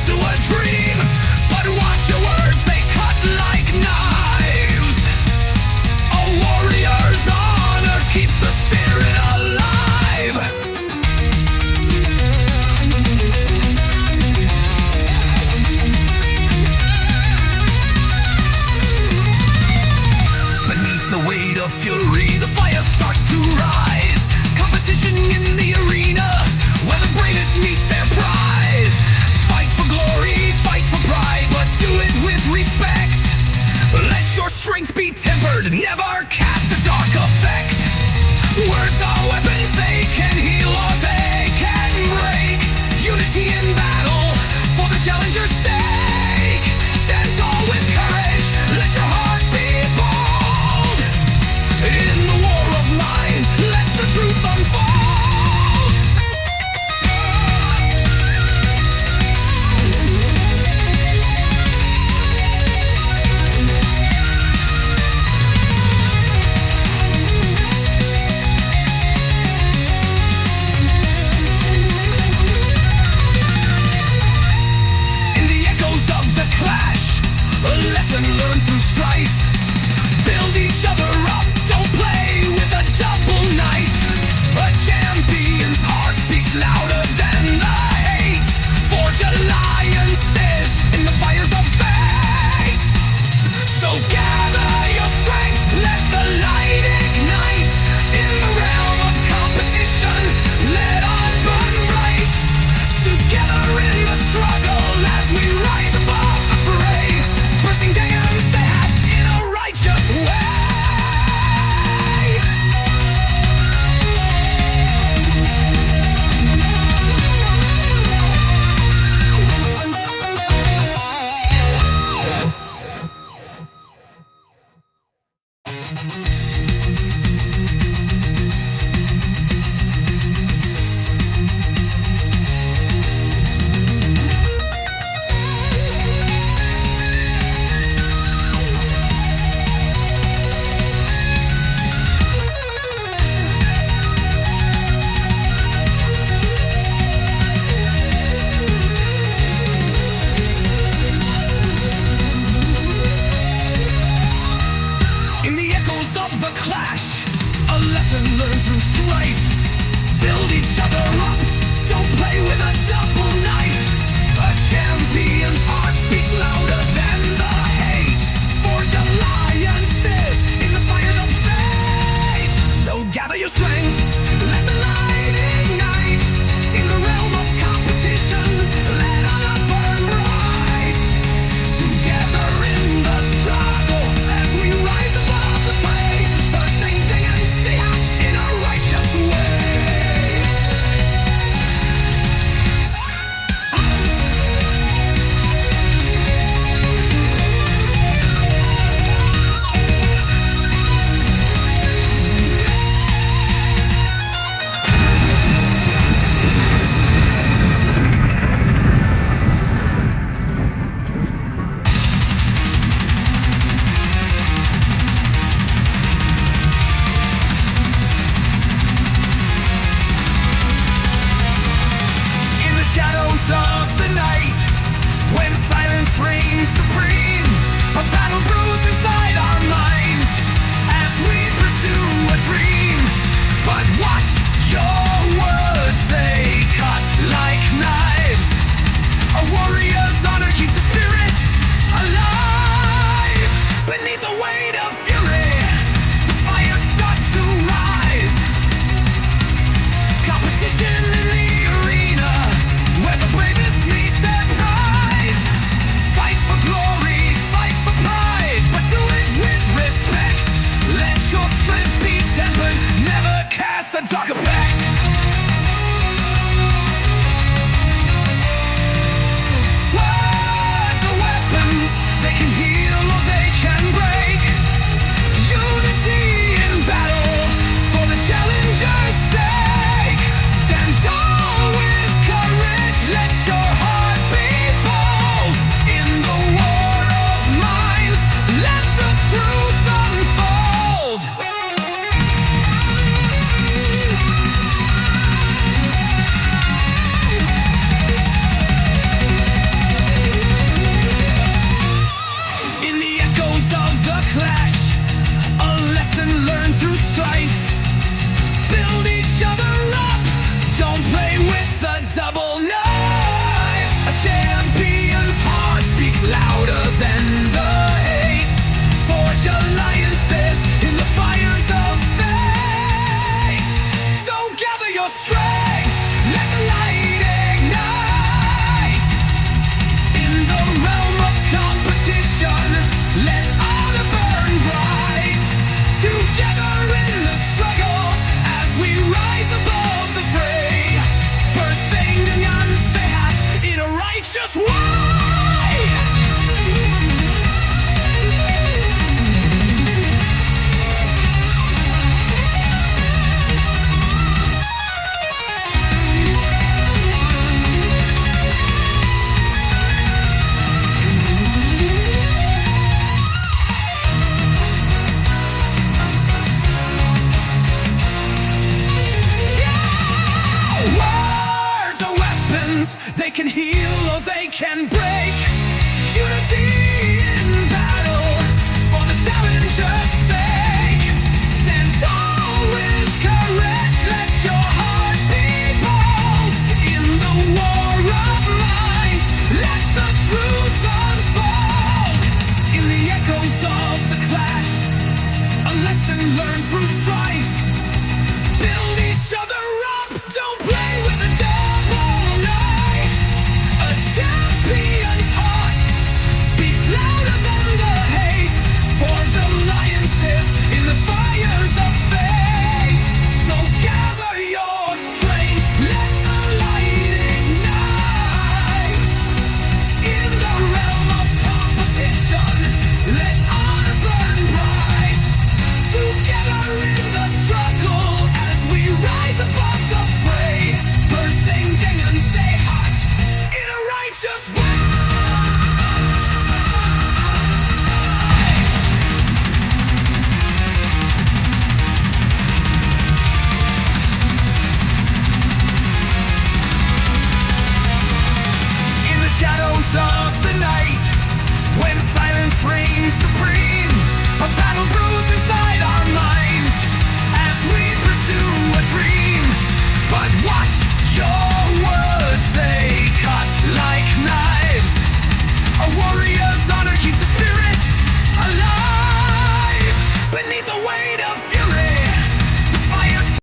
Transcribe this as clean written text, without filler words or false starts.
to a dream, but watch your words, they cut like knives. A warrior's honor keeps the spirit alive. Beneath the weight of fury, the fire starts to rise. Competition in the arena, where the bravest meet their prize. Fight for glory, fight for pride, but do it with respect. Let your strength be tempered, never cast a dark effect. Words are weapons, they can heal or they can break. Unity in battle, for the challenger's sake. Stand tall with courage, let your heart be bold. In the war of minds, let the truth unfold. In the echoes of the clash, a lesson learned through strife. Build each other up, don't play with a double knife. A champion's heart speaks louder than the hate. Forge alliances in the fires of fate. So gather your strength, let the light ignite. In the realm of competition, let on burn bright. Together in the struggle as we rise above the fray. Bursting Dagon's hat in a righteous way. speaks louder than the hate. Forge alliances in the fires of fate. So gather your strength, let the light ignite. In the realm of competition, let honor burn bright. Together in the struggle, as we rise above the fray. Bursting dengan sehat in a righteous way. Words are weapons, they can heal or they can break. Unity in battle, for the challenger's sake. Stand tall with courage, let your heart be bold. In the war of minds, let the truth unfold. In the echoes of the clash, a lesson learned through strife. Build each other up, don't play with a double knife. A champion's heart speaks louder than the hate. Forge alliances in the fires of fate. So gather your strength, let the light ignite. In the realm of competition, let honor burn bright. Together in the struggle, as we rise above the fray. Bursting dengan sehat in a righteous way. In the shadows of the night, when silence reigns supreme, a battle brews inside our minds as we pursue a dream. But watch your words, they cut like knives. A warrior's honor keeps the spirit alive beneath the weight of fury.